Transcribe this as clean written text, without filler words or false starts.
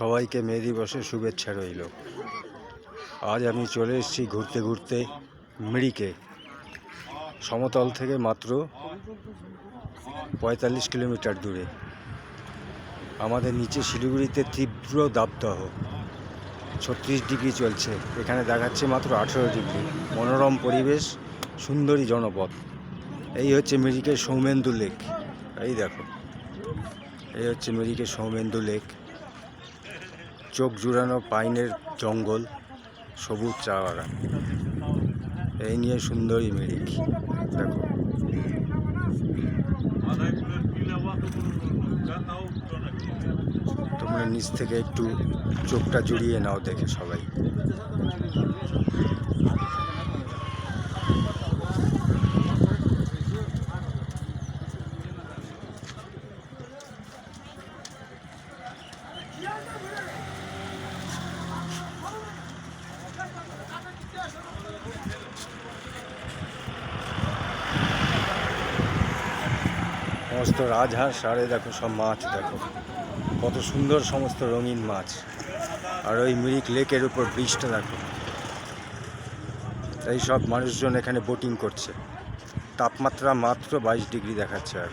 সবাইকে মে দিবসের শুভেচ্ছা রইল। আজ আমি চলে এসেছি ঘুরতে ঘুরতে মিরিকে। সমতল থেকে মাত্র ৪৫ কিলোমিটার দূরে। আমাদের নিচে শিলিগুড়িতে তীব্র দাবদাহ, ৩৬ ডিগ্রি চলছে, এখানে দেখাচ্ছে মাত্র ১৮ ডিগ্রি। মনোরম পরিবেশ, সুন্দরী জনপদ। এই হচ্ছে মিরিকের সৌমেন্দু লেক। এই দেখো, এই হচ্ছে মিরিকের সৌমেন্দু লেক। চোখ জুড়ানো পাইনের জঙ্গল, সবুজ চা বাগান, এই নিয়ে সুন্দরী মিরিক। দেখো, তোমরা নিচ থেকে একটু চোখটা জুড়িয়ে নাও দেখে সবাই। সমস্ত রাজহাঁস, আরে দেখো সব মাছ, দেখো কত সুন্দর সমস্ত রঙিন মাছ। আর ওই মিরিক লেকের উপর ব্রিজটা দেখো। এই সব মানুষজন এখানে বোটিং করছে। তাপমাত্রা মাত্র ২২ ডিগ্রি দেখাচ্ছে আর